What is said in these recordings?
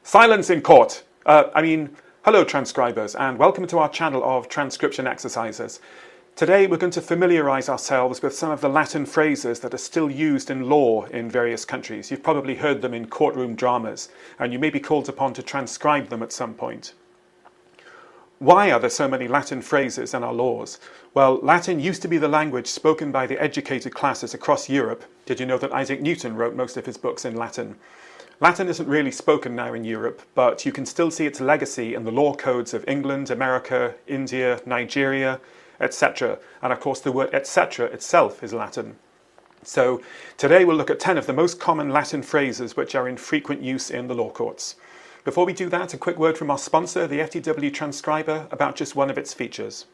Silence in court! Hello transcribers, and welcome to our channel of transcription exercises. Today we're going to familiarise ourselves with some of the Latin phrases that are still used in law in various countries. You've probably heard them in courtroom dramas, and you may be called upon to transcribe them at some point. Why are there so many Latin phrases in our laws? Well, Latin used to be the language spoken by the educated classes across Europe. Did you know that Isaac Newton wrote most of his books in Latin? Latin isn't really spoken now in Europe, but you can still see its legacy in the law codes of England, America, India, Nigeria, etc. And of course the word etc. itself is Latin. So today we'll look at 10 of the most common Latin phrases which are in frequent use in the law courts. Before we do that, a quick word from our sponsor, the FTW Transcriber, about just one of its features.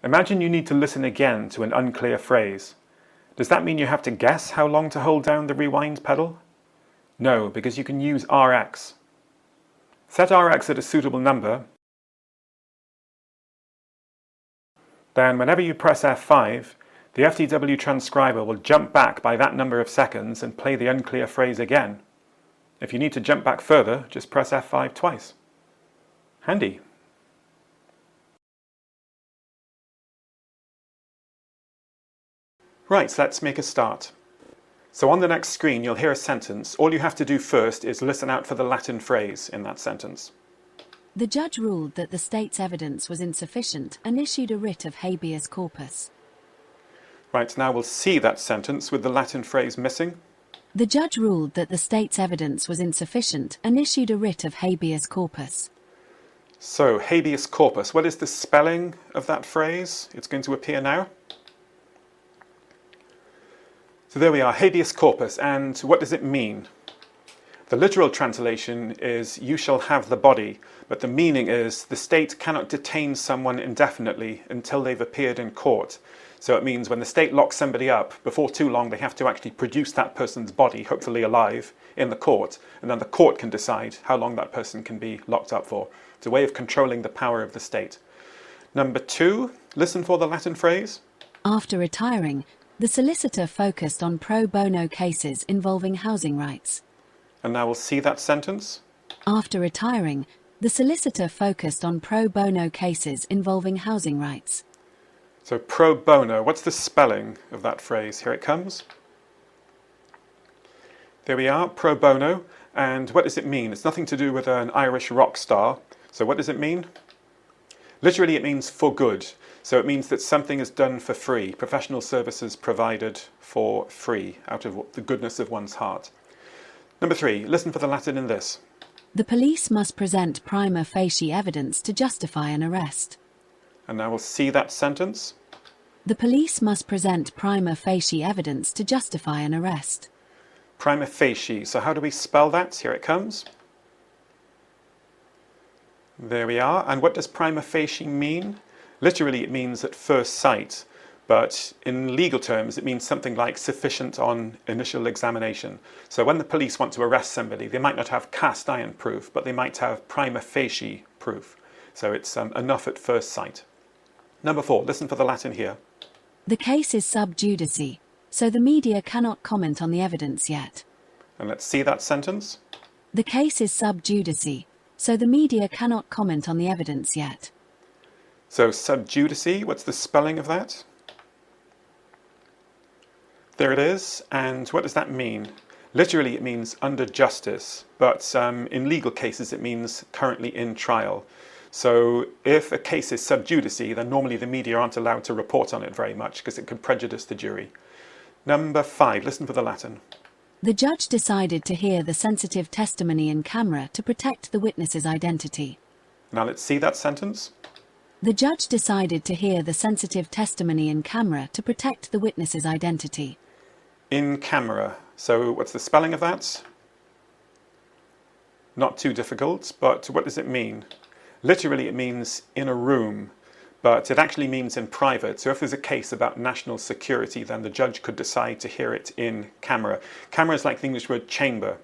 Imagine you need to listen again to an unclear phrase. Does that mean you have to guess how long to hold down the rewind pedal? No, because you can use RX. Set RX at a suitable number. Then whenever you press F5, the FTW transcriber will jump back by that number of seconds and play the unclear phrase again. If you need to jump back further, just press F5 twice. Handy. Right, let's make a start. So on the next screen you'll hear a sentence. All you have to do first is listen out for the Latin phrase in that sentence. The judge ruled that the state's evidence was insufficient and issued a writ of habeas corpus. Right, now we'll see that sentence with the Latin phrase missing. The judge ruled that the state's evidence was insufficient and issued a writ of habeas corpus. So, habeas corpus, what is the spelling of that phrase? It's going to appear now. So there we are, habeas corpus, and what does it mean? The literal translation is, you shall have the body, but the meaning is, the state cannot detain someone indefinitely until they've appeared in court. So it means when the state locks somebody up, before too long they have to actually produce that person's body, hopefully alive, in the court, and then the court can decide how long that person can be locked up for. It's a way of controlling the power of the state. Number 2, listen for the Latin phrase. After retiring, the solicitor focused on pro bono cases involving housing rights. And now we'll see that sentence. After retiring, the solicitor focused on pro bono cases involving housing rights. So pro bono, what's the spelling of that phrase? Here it comes. There we are, pro bono. And what does it mean? It's nothing to do with an Irish rock star. So what does it mean? Literally it means for good. So it means that something is done for free, professional services provided for free, out of the goodness of one's heart. Number 3, listen for the Latin in this. The police must present prima facie evidence to justify an arrest. And now we'll see that sentence. The police must present prima facie evidence to justify an arrest. Prima facie, so how do we spell that? Here it comes. There we are, and what does prima facie mean? Literally it means at first sight, but in legal terms it means something like sufficient on initial examination. So when the police want to arrest somebody, they might not have cast iron proof, but they might have prima facie proof. So it's enough at first sight. Number 4, listen for the Latin here. The case is sub judice, so the media cannot comment on the evidence yet. And let's see that sentence. The case is sub judice, so the media cannot comment on the evidence yet. So sub judice, what's the spelling of that? There it is, and what does that mean? Literally it means under justice, but in legal cases it means currently in trial. So if a case is sub judice, then normally the media aren't allowed to report on it very much because it could prejudice the jury. Number 5, listen for the Latin. The judge decided to hear the sensitive testimony in camera to protect the witness's identity. Now let's see that sentence. The judge decided to hear the sensitive testimony in camera to protect the witness's identity. In camera. So what's the spelling of that? Not too difficult, but what does it mean? Literally it means in a room, but it actually means in private. So if there's a case about national security, then the judge could decide to hear it in camera. Camera is like the English word chamber.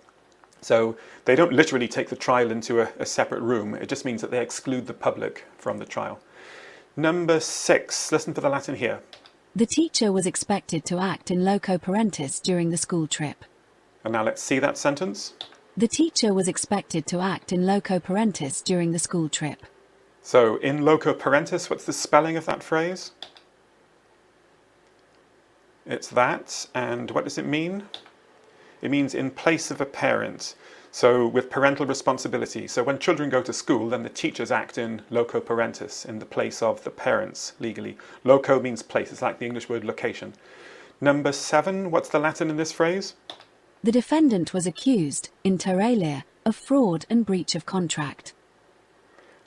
So they don't literally take the trial into a separate room. It just means that they exclude the public from the trial. Number 6, listen for the Latin here. The teacher was expected to act in loco parentis during the school trip. And now let's see that sentence. The teacher was expected to act in loco parentis during the school trip. So in loco parentis, what's the spelling of that phrase? It's that, and what does it mean? It means in place of a parent. So with parental responsibility. So when children go to school, then the teachers act in loco parentis, in the place of the parents legally. Loco means place. It's like the English word location. Number 7, what's the Latin in this phrase? The defendant was accused, inter alia, of fraud and breach of contract.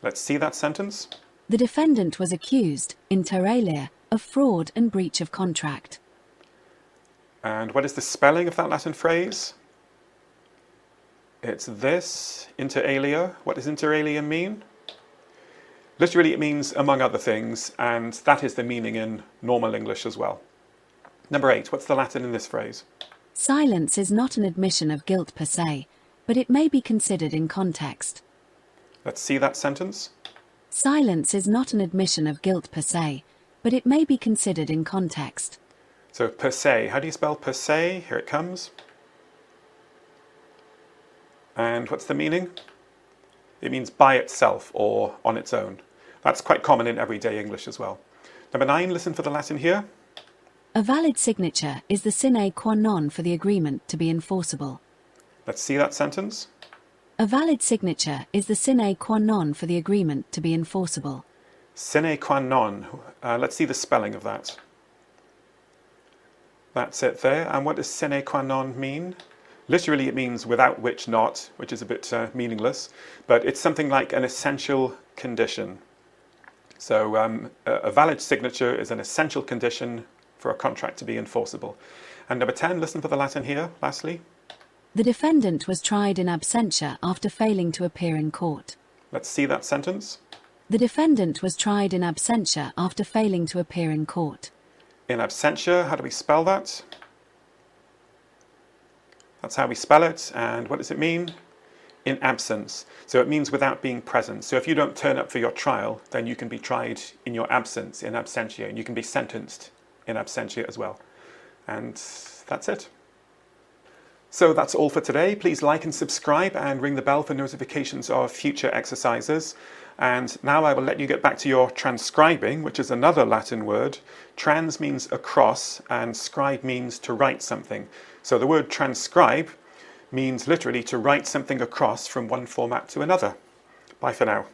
Let's see that sentence. The defendant was accused, inter alia, of fraud and breach of contract. And what is the spelling of that Latin phrase? It's this, inter alia. What does inter alia mean? Literally it means among other things, and that is the meaning in normal English as well. Number 8, what's the Latin in this phrase? Silence is not an admission of guilt per se, but it may be considered in context. Let's see that sentence. Silence is not an admission of guilt per se, but it may be considered in context. So per se, how do you spell per se? Here it comes. And what's the meaning? It means by itself or on its own. That's quite common in everyday English as well. Number 9, listen for the Latin here. A valid signature is the sine qua non for the agreement to be enforceable. Let's see that sentence. A valid signature is the sine qua non for the agreement to be enforceable. Sine qua non. Let's see the spelling of that. That's it there. And what does sine qua non mean? Literally it means without which not, which is a bit meaningless, but it's something like an essential condition. So a valid signature is an essential condition for a contract to be enforceable. And number 10, listen for the Latin here, lastly. The defendant was tried in absentia after failing to appear in court. Let's see that sentence. The defendant was tried in absentia after failing to appear in court. In absentia, how do we spell that? That's how we spell it. And what does it mean? In absence. So it means without being present. So if you don't turn up for your trial, then you can be tried in your absence, in absentia, and you can be sentenced in absentia as well. And that's it. So that's all for today. Please like and subscribe and ring the bell for notifications of future exercises. And now I will let you get back to your transcribing, which is another Latin word. Trans means across and scribe means to write something. So the word transcribe means literally to write something across from one format to another. Bye for now.